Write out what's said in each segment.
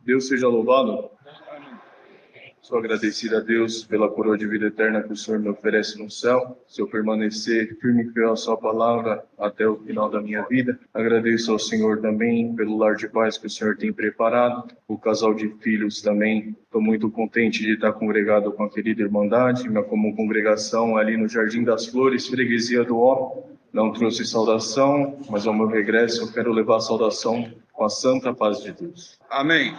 Deus seja louvado. Sou agradecido a Deus pela coroa de vida eterna que o Senhor me oferece no céu. Se eu permanecer firme e fiel à sua palavra até o final da minha vida. Agradeço ao Senhor também pelo lar de paz que o Senhor tem preparado. O casal de filhos também. Estou muito contente de estar congregado com a querida Irmandade, minha comum congregação ali no Jardim das Flores, freguesia do Ó. Não trouxe saudação, mas ao meu regresso eu quero levar a saudação com a santa paz de Deus. Amém.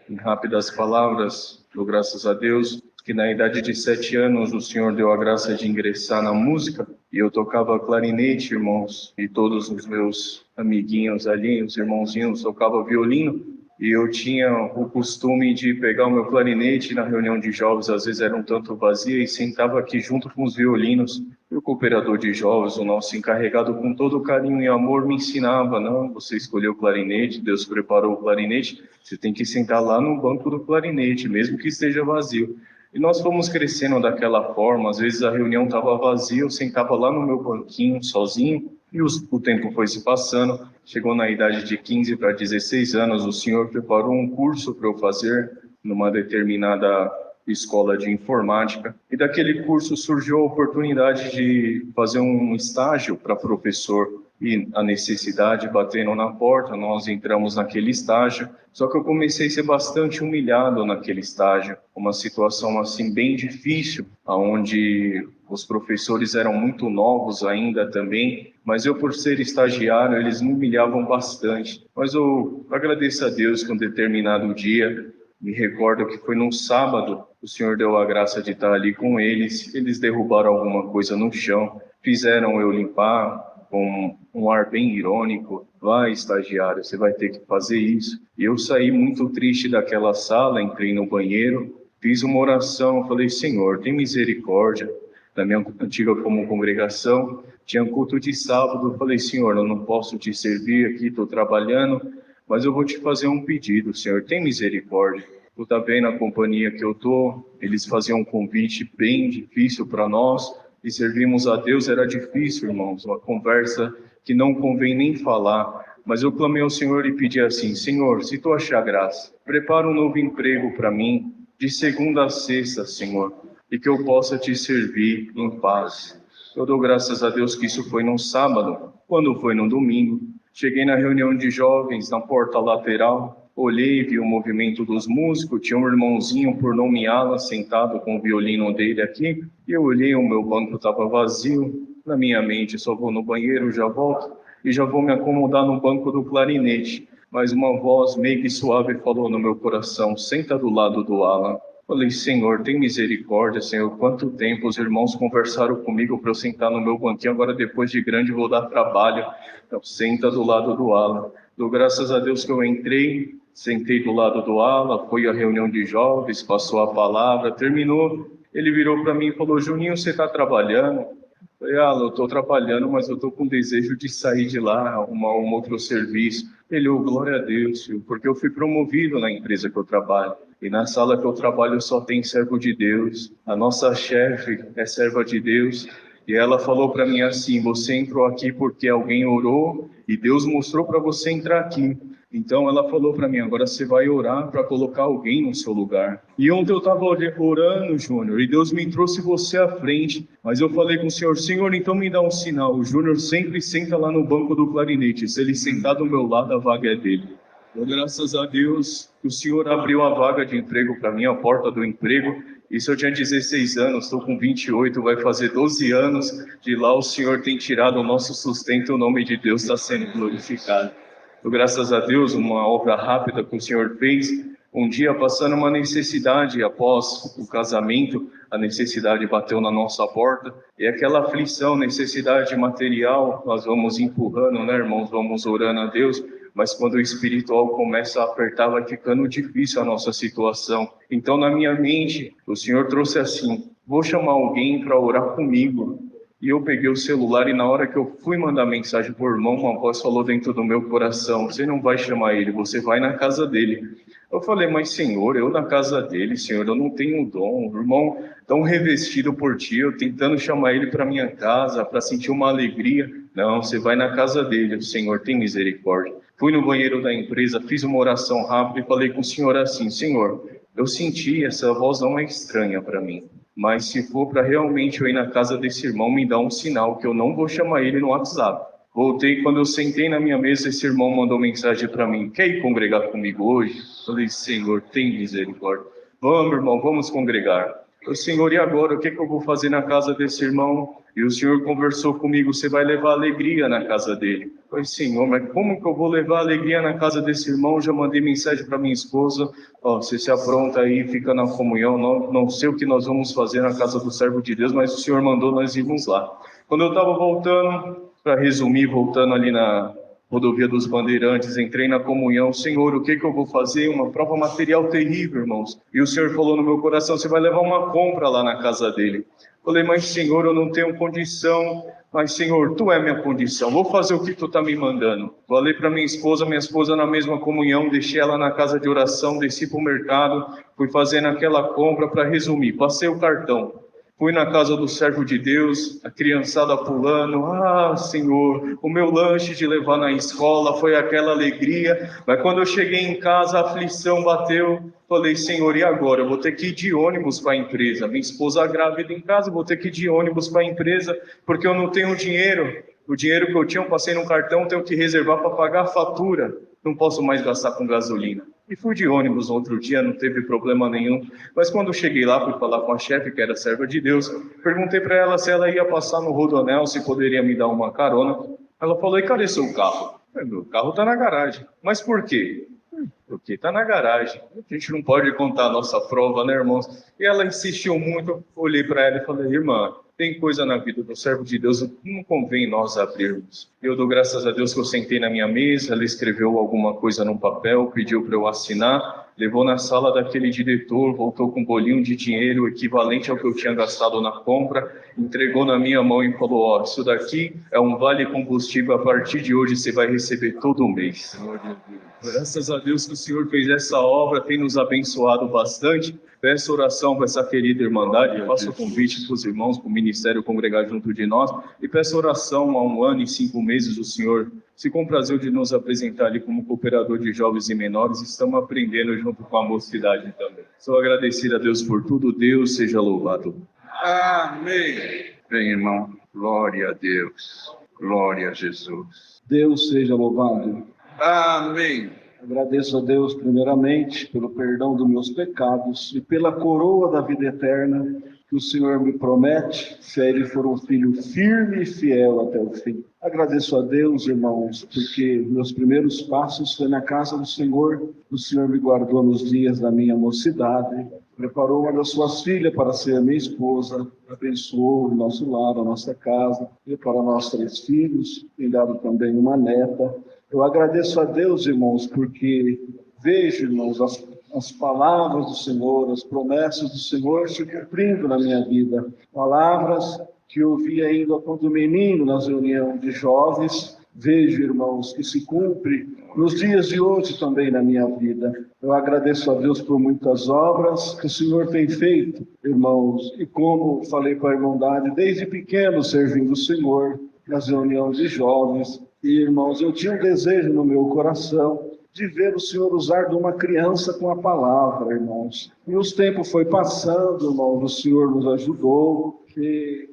Em rápidas palavras, dou graças a Deus que na idade de 7 anos o Senhor deu a graça de ingressar na música e eu tocava clarinete, irmãos, e todos os meus amiguinhos ali, os irmãozinhos, tocavam violino. E eu tinha o costume de pegar o meu clarinete na reunião de jovens, às vezes era um tanto vazia, e sentava aqui junto com os violinos. E o cooperador de jovens, o nosso encarregado, com todo carinho e amor, me ensinava: não, você escolheu o clarinete, Deus preparou o clarinete, você tem que sentar lá no banco do clarinete, mesmo que esteja vazio. E nós fomos crescendo daquela forma, às vezes a reunião estava vazia, eu sentava lá no meu banquinho, sozinho, e o tempo foi se passando. Chegou na idade de 15 para 16 anos, o Senhor preparou um curso para eu fazer numa determinada escola de informática. E daquele curso surgiu a oportunidade de fazer um estágio para professor. E a necessidade batendo na porta, nós entramos naquele estágio. Só que eu comecei a ser bastante humilhado naquele estágio. Uma situação assim bem difícil, onde os professores eram muito novos ainda também, mas eu, por ser estagiário, eles me humilhavam bastante. Mas eu agradeço a Deus que um determinado dia, me recordo que foi num sábado, o Senhor deu a graça de estar ali com eles. Eles derrubaram alguma coisa no chão, fizeram eu limpar, com um ar bem irônico: vai, estagiário, você vai ter que fazer isso. E eu saí muito triste daquela sala, entrei no banheiro, fiz uma oração, falei: Senhor, tem misericórdia. Da minha antiga como congregação, tinha culto de sábado, eu falei: Senhor, eu não posso te servir aqui, estou trabalhando, mas eu vou te fazer um pedido, Senhor, tem misericórdia. Tu está vendo a companhia que eu estou? Eles faziam um convite bem difícil para nós, e servimos a Deus era difícil, irmãos, uma conversa que não convém nem falar. Mas eu clamei ao Senhor e pedi assim: Senhor, se tu achar graça, prepara um novo emprego para mim, de segunda a sexta, Senhor, e que eu possa te servir em paz. Eu dou graças a Deus que isso foi num sábado. Quando foi no domingo, cheguei na reunião de jovens, na porta lateral, olhei, vi o movimento dos músicos, tinha um irmãozinho, por nome Alan, sentado com o violino dele aqui, e eu olhei, o meu banco estava vazio. Na minha mente, só vou no banheiro, já volto, e já vou me acomodar no banco do clarinete. Mas uma voz meio que suave falou no meu coração: senta do lado do Alan. Falei: Senhor, tem misericórdia, Senhor. Quanto tempo os irmãos conversaram comigo para eu sentar no meu banquinho, agora depois de grande vou dar trabalho. Então, senta do lado do Alan. Dou graças a Deus que eu entrei, sentei do lado do Alan, foi a reunião de jovens, passou a palavra, terminou. Ele virou para mim e falou: Juninho, você está trabalhando? Eu falei: Alan, eu estou trabalhando, mas eu estou com desejo de sair de lá, arrumar um outro serviço. Ele: oh, glória a Deus, filho, porque eu fui promovido na empresa que eu trabalho. E na sala que eu trabalho só tem servo de Deus. A nossa chefe é serva de Deus. E ela falou para mim assim: você entrou aqui porque alguém orou e Deus mostrou para você entrar aqui. Então ela falou para mim: agora você vai orar para colocar alguém no seu lugar. E ontem eu estava orando, Júnior, e Deus me trouxe você à frente. Mas eu falei com o Senhor: Senhor, então me dá um sinal. O Júnior sempre senta lá no banco do clarinete. Se ele sentar do meu lado, a vaga é dele. Graças a Deus que o Senhor abriu a vaga de emprego para mim, a porta do emprego. Isso eu tinha 16 anos, estou com 28, vai fazer 12 anos. De lá o Senhor tem tirado o nosso sustento, o nome de Deus está sendo glorificado. Então, graças a Deus, uma obra rápida que o Senhor fez. Um dia, passando uma necessidade, após o casamento, a necessidade bateu na nossa porta. E aquela aflição, necessidade material, nós vamos empurrando, né, irmãos? Vamos orando a Deus. Mas quando o espiritual começa a apertar, vai ficando difícil a nossa situação. Então, na minha mente, o Senhor trouxe assim: vou chamar alguém para orar comigo. E eu peguei o celular e na hora que eu fui mandar mensagem por irmão, uma voz falou dentro do meu coração: você não vai chamar ele, você vai na casa dele. Eu falei: mas Senhor, eu na casa dele, Senhor, eu não tenho dom. O irmão tão revestido por ti, eu tentando chamar ele para minha casa, para sentir uma alegria. Não, você vai na casa dele, o Senhor tem misericórdia. Fui no banheiro da empresa, fiz uma oração rápida e falei com o senhor assim: Senhor, eu senti, essa voz não é estranha para mim, mas se for para realmente eu ir na casa desse irmão, me dá um sinal que eu não vou chamar ele no WhatsApp. Voltei, quando eu sentei na minha mesa, esse irmão mandou mensagem para mim: quer ir congregar comigo hoje? Falei: Senhor, tem misericórdia. Vamos, irmão, vamos congregar. Eu: Senhor, e agora? O que eu vou fazer na casa desse irmão? E o Senhor conversou comigo: você vai levar alegria na casa dele. Eu falei: Senhor, mas como que eu vou levar alegria na casa desse irmão? Eu já mandei mensagem para minha esposa: você se apronta aí, fica na comunhão, não sei o que nós vamos fazer na casa do servo de Deus, mas o Senhor mandou nós irmos lá. Quando eu estava voltando, para resumir, voltando ali na Rodovia dos Bandeirantes, entrei na comunhão: Senhor, o que eu vou fazer? Uma prova material terrível, irmãos. E o Senhor falou no meu coração: você vai levar uma compra lá na casa dele. Falei: mas Senhor, eu não tenho condição. Mas Senhor, Tu é minha condição, vou fazer o que Tu está me mandando. Falei para minha esposa na mesma comunhão, deixei ela na casa de oração, desci para o mercado, fui fazendo aquela compra. Para resumir, passei o cartão. Fui na casa do servo de Deus, a criançada pulando: Senhor, o meu lanche de levar na escola, foi aquela alegria. Mas quando eu cheguei em casa, a aflição bateu. Falei: Senhor, e agora? Eu vou ter que ir de ônibus para a empresa. Minha esposa grávida em casa, vou ter que ir de ônibus para a empresa, porque eu não tenho dinheiro. O dinheiro que eu tinha, eu passei no cartão, tenho que reservar para pagar a fatura. Não posso mais gastar com gasolina. E fui de ônibus no outro dia, não teve problema nenhum. Mas quando eu cheguei lá, fui falar com a chefe, que era serva de Deus, perguntei para ela se ela ia passar no Rodoanel, se poderia me dar uma carona. Ela falou: e cadê seu carro? Meu carro está na garagem. Mas por quê? Porque está na garagem. A gente não pode contar a nossa prova, né, irmãos? E ela insistiu muito. Eu olhei para ela e falei: irmã, tem coisa na vida do servo de Deus que não convém nós abrirmos. Eu dou graças a Deus que eu sentei na minha mesa, ela escreveu alguma coisa num papel, pediu para eu assinar, levou na sala daquele diretor, voltou com um bolinho de dinheiro equivalente ao que eu tinha gastado na compra, entregou na minha mão e falou: isso daqui é um vale combustível, a partir de hoje você vai receber todo mês. Graças a Deus que o Senhor fez essa obra, tem nos abençoado bastante. Peço oração para essa querida irmandade, faço o convite para os irmãos, para o ministério congregar junto de nós, e peço oração. Há 1 ano e 5 meses o Senhor se comprazeu de nos apresentar ali como cooperador de jovens e menores. Estamos aprendendo junto com a mocidade também. Sou agradecido a Deus por tudo. Deus seja louvado. Amém. Bem, irmão, glória a Deus, glória a Jesus. Deus seja louvado. Amém. Agradeço a Deus primeiramente pelo perdão dos meus pecados e pela coroa da vida eterna que o Senhor me promete, se a Ele for um filho firme e fiel até o fim. Agradeço a Deus, irmãos, porque meus primeiros passos foi na casa do Senhor. O Senhor me guardou nos dias da minha mocidade, preparou uma das suas filhas para ser a minha esposa, abençoou o nosso lar, a nossa casa, e para nós 3 filhos, tem dado também uma neta. Eu agradeço a Deus, irmãos, porque vejo, irmãos, as palavras do Senhor, as promessas do Senhor se cumprindo na minha vida. Palavras que eu vi ainda quando menino nas reuniões de jovens. Vejo, irmãos, que se cumpre nos dias de hoje também na minha vida. Eu agradeço a Deus por muitas obras que o Senhor tem feito, irmãos. E como falei para a irmandade, desde pequeno servindo o Senhor nas reuniões de jovens. E, irmãos, eu tinha um desejo no meu coração de ver o Senhor usar de uma criança com a palavra, irmãos. E os tempos foi passando, irmãos, o Senhor nos ajudou. E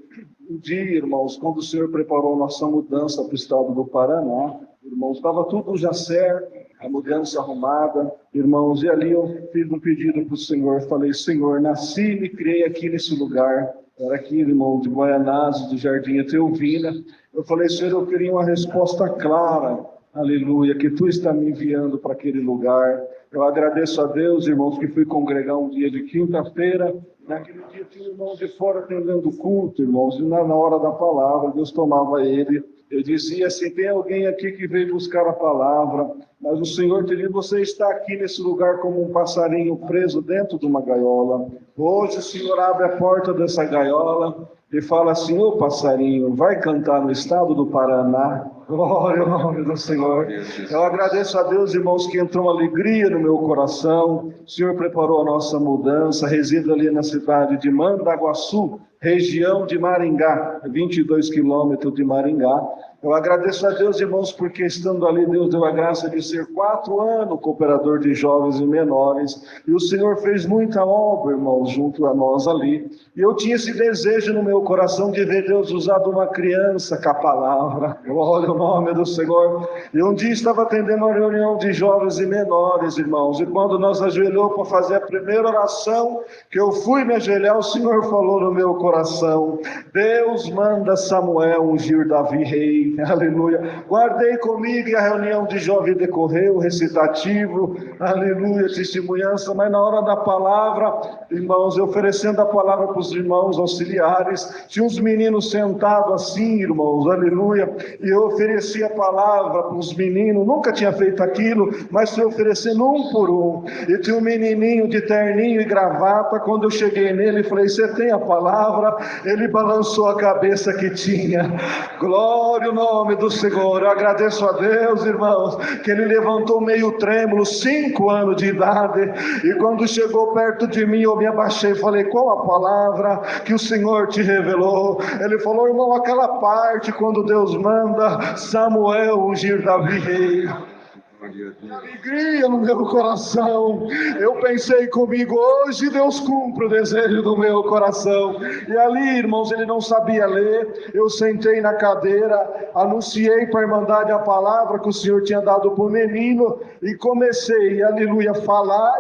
um dia, irmãos, quando o Senhor preparou nossa mudança para o estado do Paraná, irmãos, estava tudo já certo, a mudança arrumada, irmãos, e ali eu fiz um pedido para o Senhor, falei: Senhor, nasci e me criei aqui nesse lugar. Era aqui, irmão, de Guaianazes, do Jardim Etelvina. Eu falei: Senhor, eu queria uma resposta clara, aleluia, que Tu está me enviando para aquele lugar. Eu agradeço a Deus, irmãos, que fui congregar um dia de quinta-feira. Naquele dia tinha um irmão de fora atendendo o culto, irmãos, e na hora da palavra, Deus tomava ele. Eu dizia assim: tem alguém aqui que veio buscar a palavra, mas o Senhor te diz: você está aqui nesse lugar como um passarinho preso dentro de uma gaiola. Hoje o Senhor abre a porta dessa gaiola e fala assim: ô passarinho, vai cantar no estado do Paraná. Glória ao nome do Senhor. Eu agradeço a Deus, irmãos, que entrou uma alegria no meu coração. O Senhor preparou a nossa mudança. Resido ali na cidade de Mandaguaçu, região de Maringá, 22 quilômetros de Maringá. Eu agradeço a Deus, irmãos, porque estando ali, Deus deu a graça de ser 4 anos cooperador de jovens e menores. E o Senhor fez muita obra, irmãos, junto a nós ali. E eu tinha esse desejo no meu coração de ver Deus usar de uma criança com a palavra. Glória ao nome do Senhor. E um dia estava atendendo uma reunião de jovens e menores, irmãos. E quando nós ajoelhou para fazer a primeira oração, que eu fui me ajoelhar, o Senhor falou no meu coração: Deus manda Samuel ungir Davi rei. Aleluia. Guardei comigo e a reunião de jovem decorreu, recitativo, aleluia, testemunhança, mas na hora da palavra, irmãos, eu oferecendo a palavra para os irmãos auxiliares, tinha uns meninos sentados assim, irmãos, aleluia, e eu ofereci a palavra para os meninos, nunca tinha feito aquilo, mas fui oferecendo um por um, e tinha um menininho de terninho e gravata. Quando eu cheguei nele e falei: você tem a palavra? Ele balançou a cabeça que tinha. Glória ao nome do Senhor. Eu agradeço a Deus, irmãos, que ele levantou meio trêmulo, 5 anos de idade, e quando chegou perto de mim, eu me abaixei e falei: qual a palavra que o Senhor te revelou? Ele falou: irmão, aquela parte quando Deus manda Samuel ungir Davi rei. Alegria no meu coração. Eu pensei comigo: hoje Deus cumpre o desejo do meu coração. E ali, irmãos, ele não sabia ler. Eu sentei na cadeira, anunciei para a Irmandade a palavra que o Senhor tinha dado para o menino e comecei, aleluia, a falar,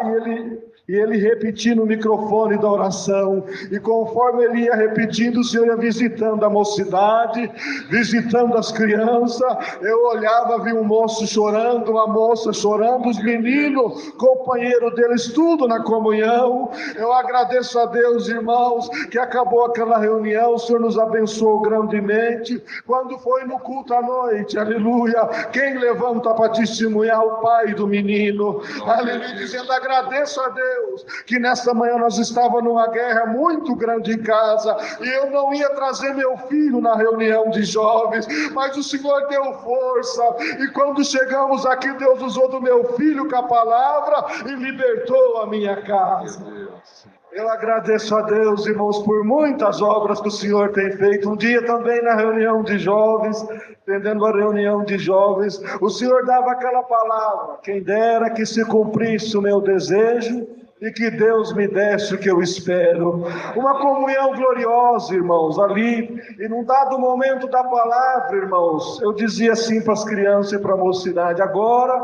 e ele repetia no microfone da oração, e conforme ele ia repetindo, o Senhor ia visitando a mocidade, visitando as crianças. Eu olhava, vi um moço chorando, uma moça chorando, os meninos, companheiro deles, tudo na comunhão. Eu agradeço a Deus, irmãos, que acabou aquela reunião, o Senhor nos abençoou grandemente. Quando foi no culto à noite, aleluia, quem levanta para testemunhar? O pai do menino, aleluia, dizendo: agradeço a Deus que nesta manhã nós estávamos numa guerra muito grande em casa, e eu não ia trazer meu filho na reunião de jovens, mas o Senhor deu força, e quando chegamos aqui, Deus usou do meu filho com a palavra e libertou a minha casa. Eu agradeço a Deus, irmãos, por muitas obras que o Senhor tem feito. Um dia também na reunião de jovens, atendendo a reunião de jovens, o Senhor dava aquela palavra: quem dera que se cumprisse o meu desejo e que Deus me desse o que eu espero. Uma comunhão gloriosa, irmãos, ali. E num dado momento da palavra, irmãos, eu dizia assim para as crianças e para a mocidade: agora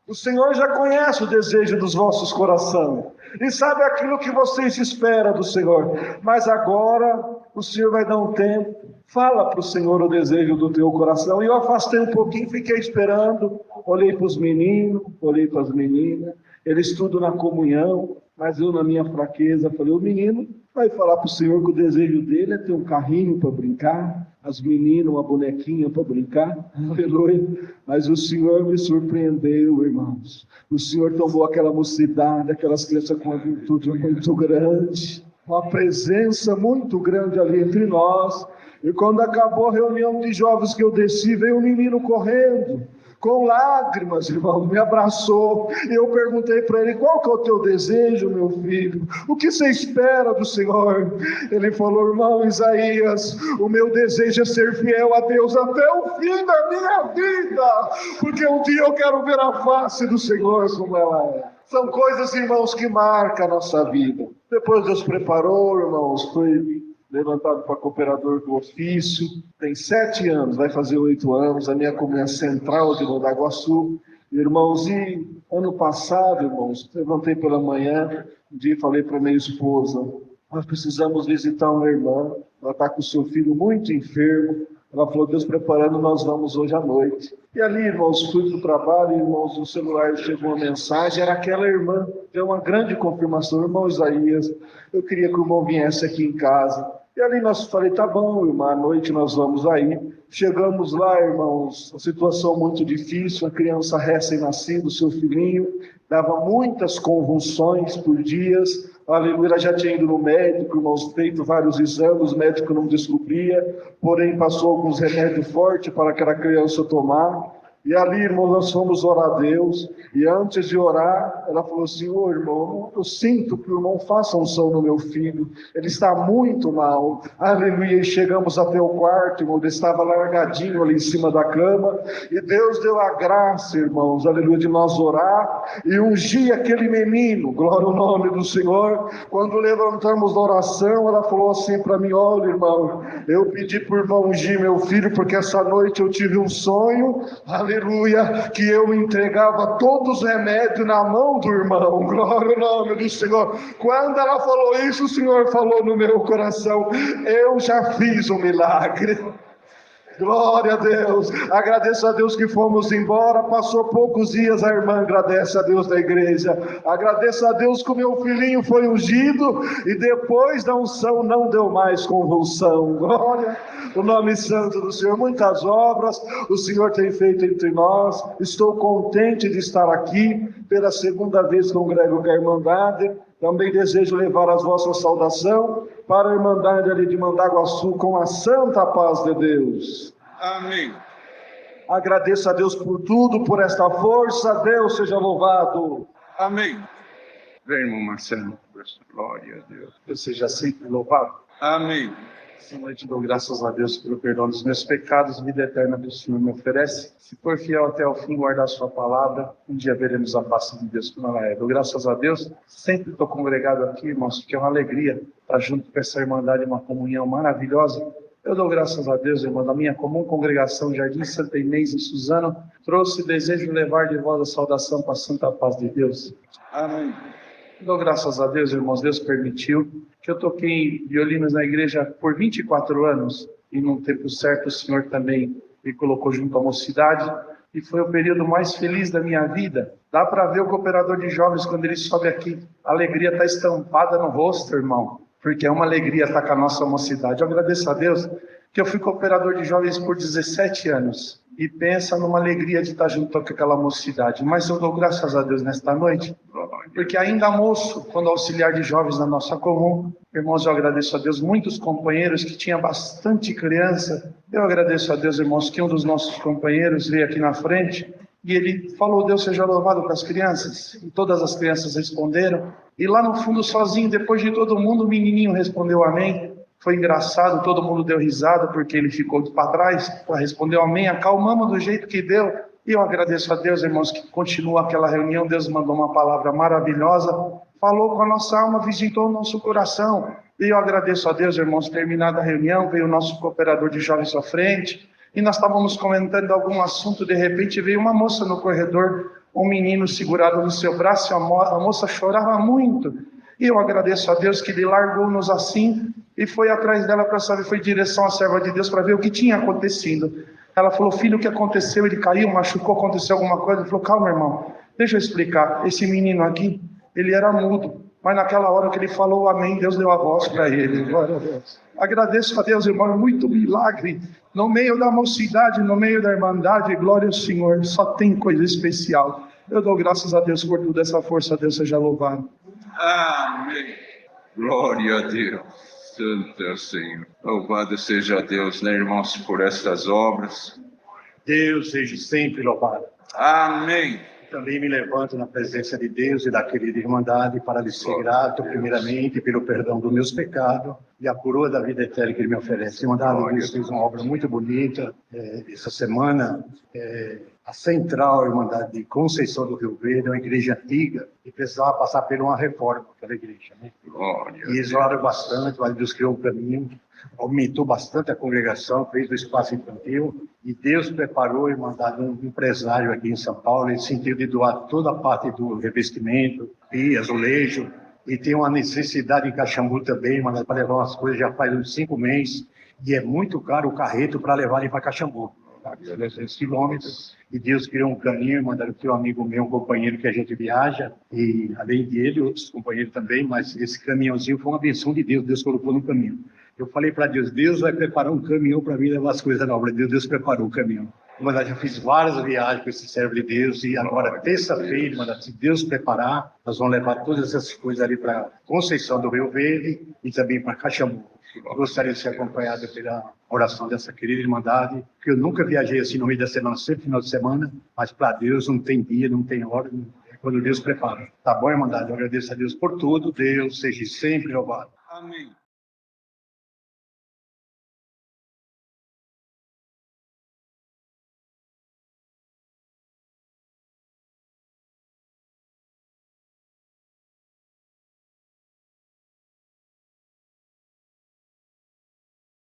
o Senhor já conhece o desejo dos vossos corações e sabe aquilo que vocês esperam do Senhor, mas agora o Senhor vai dar um tempo, fala para o Senhor o desejo do teu coração. E eu afastei um pouquinho, fiquei esperando, olhei para os meninos, olhei para as meninas, eles tudo na comunhão, mas eu, na minha fraqueza, falei: o menino vai falar para o Senhor que o desejo dele é ter um carrinho para brincar, as meninas uma bonequinha para brincar, aleluia. Mas o Senhor me surpreendeu, irmãos. O Senhor tomou aquela mocidade, aquelas crianças com uma virtude muito grande, uma presença muito grande ali entre nós. E quando acabou a reunião de jovens que eu desci, veio um menino correndo, com lágrimas, irmão, me abraçou, e eu perguntei para ele: qual que é o teu desejo, meu filho? O que você espera do Senhor? Ele falou: irmão Isaías, o meu desejo é ser fiel a Deus até o fim da minha vida, porque um dia eu quero ver a face do Senhor como ela é. São coisas, irmãos, que marcam a nossa vida. Depois Deus preparou, irmãos, foi levantado para cooperador do ofício, tem 7 anos, vai fazer 8 anos, a minha comunhão central de Modaguaçu. Irmãos, e ano passado, irmãos, levantei pela manhã, um dia falei para minha esposa: nós precisamos visitar uma irmã, ela está com o seu filho muito enfermo. Ela falou: Deus preparando, nós vamos hoje à noite. E ali, irmãos, fui para o trabalho, irmãos, no celular chegou uma mensagem, era aquela irmã, deu uma grande confirmação: irmão Isaías, eu queria que o irmão viesse aqui em casa. E ali nós falei: tá bom, irmã, à noite nós vamos aí. Chegamos lá, irmãos, uma situação muito difícil, a criança recém-nascida, seu filhinho, dava muitas convulsões por dias. Aleluia, ela já tinha ido no médico, irmãos, feito vários exames, o médico não descobria, porém passou alguns remédios fortes para aquela criança tomar. E ali, irmão, nós fomos orar a Deus, e antes de orar, ela falou assim: ô irmão, eu sinto que o irmão faça unção no meu filho, ele está muito mal, aleluia. E chegamos até o quarto, irmão, ele estava largadinho ali em cima da cama, e Deus deu a graça, irmãos, aleluia, de nós orar, e ungir aquele menino, glória ao nome do Senhor. Quando levantamos da oração, ela falou assim para mim: olha irmão, eu pedi para o irmão ungir meu filho, porque essa noite eu tive um sonho, aleluia, que eu entregava todos os remédios na mão do irmão, glória ao nome do Senhor. Quando ela falou isso, o Senhor falou no meu coração: eu já fiz um milagre. Glória a Deus, agradeço a Deus que fomos embora, passou poucos dias, a irmã agradece a Deus da igreja, agradeço a Deus que o meu filhinho foi ungido, e depois da unção não deu mais convulsão, glória, o nome santo do Senhor. Muitas obras o Senhor tem feito entre nós, estou contente de estar aqui, pela segunda vez congrego com a Irmandade. Também desejo levar as vossas saudações para a Irmandade ali de Mandaguaçu, com a santa paz de Deus. Amém. Agradeço a Deus por tudo, por esta força. Deus seja louvado. Amém. Vem, irmão Marcelo. Glória a Deus. Deus seja sempre louvado. Amém. Essa noite dou graças a Deus pelo perdão dos meus pecados, vida eterna que o Senhor me oferece. Se for fiel até o fim, guardar a sua palavra, um dia veremos a face de Deus como ela é. Dou graças a Deus, sempre estou congregado aqui, irmãos, porque é uma alegria estar junto com essa irmandade, uma comunhão maravilhosa. Eu dou graças a Deus, irmão, da minha comum congregação Jardim Santa Inês em Suzano, trouxe e desejo levar de vós a saudação para a santa paz de Deus. Amém. Dou graças a Deus, irmãos, Deus permitiu que eu toquei violinos na igreja por 24 anos, e no tempo certo o Senhor também me colocou junto à mocidade, e foi o período mais feliz da minha vida. Dá para ver o cooperador de jovens quando ele sobe aqui, a alegria está estampada no rosto, irmão, porque é uma alegria estar com a nossa mocidade. Eu agradeço a Deus que eu fui cooperador de jovens por 17 anos, e pensa numa alegria de estar junto com aquela mocidade. Mas eu dou graças a Deus nesta noite, porque ainda moço, quando auxiliar de jovens na nossa comum, irmãos, eu agradeço a Deus, muitos companheiros que tinham bastante criança. Eu agradeço a Deus, irmãos, que um dos nossos companheiros veio aqui na frente e ele falou: Deus seja louvado para as crianças. E todas as crianças responderam. E lá no fundo, sozinho, depois de todo mundo, o menininho respondeu amém. Foi engraçado, todo mundo deu risada porque ele ficou para trás, respondeu amém, acalmamos do jeito que deu. E eu agradeço a Deus, irmãos, que continua aquela reunião. Deus mandou uma palavra maravilhosa, falou com a nossa alma, visitou o nosso coração. E eu agradeço a Deus, irmãos, terminada a reunião, veio o nosso cooperador de jovens à frente, e nós estávamos comentando algum assunto, de repente veio uma moça no corredor, um menino segurado no seu braço, e a moça chorava muito. E eu agradeço a Deus que ele largou-nos assim, e foi atrás dela para saber, foi em direção à serva de Deus para ver o que tinha acontecido. Ela falou: filho, o que aconteceu? Ele caiu, machucou, aconteceu alguma coisa? Ele falou: calma, irmão, deixa eu explicar. Esse menino aqui, ele era mudo, mas naquela hora que ele falou amém, Deus deu a voz para ele. Glória a Deus. Agradeço a Deus, irmão, muito milagre. No meio da mocidade, no meio da irmandade, glória ao Senhor, só tem coisa especial. Eu dou graças a Deus por toda essa força, Deus seja louvado. Amém. Glória a Deus. Santo é o Senhor. Louvado seja Deus, né, irmãos, por estas obras. Deus seja sempre louvado. Amém. Também me levanto na presença de Deus e da querida Irmandade para lhe ser grato, primeiramente, pelo perdão dos meus pecados e a coroa da vida eterna que Ele me oferece. Irmandade, Deus fez uma obra muito bonita. Essa semana, a Central Irmandade de Conceição do Rio Verde é uma igreja antiga e precisava passar por uma reforma, aquela igreja, né? E eles oraram bastante, mas Deus criou um caminho, aumentou bastante a congregação, fez o espaço infantil, e Deus preparou, Irmandade, um empresário aqui em São Paulo, ele sentiu de doar toda a parte do revestimento, pia, azulejo, e tem uma necessidade em Caxambu também, Irmandade, para levar umas coisas já faz uns 5 meses, e é muito caro o carreto para levarem para Caxambu. 300 quilômetros, e Deus criou um caminho, mandaram ter um amigo meu, um companheiro que a gente viaja, e além dele, outros companheiros também, mas esse caminhãozinho foi uma benção de Deus, Deus colocou no caminho. Eu falei para Deus, Deus vai preparar um caminhão para mim levar as coisas na obra de Deus. Deus preparou o caminhão. Mas eu já fiz várias viagens com esse servo de Deus, e agora, terça-feira, se Deus preparar, nós vamos levar todas essas coisas ali para Conceição do Rio Verde e também para Caxambu. Gostaria de ser acompanhado pela oração dessa querida Irmandade, que eu nunca viajei assim no meio da semana, sempre final de semana, mas para Deus não tem dia, não tem hora, é quando Deus prepara. Tá bom, Irmandade? Eu agradeço a Deus por tudo, Deus seja sempre louvado. Amém.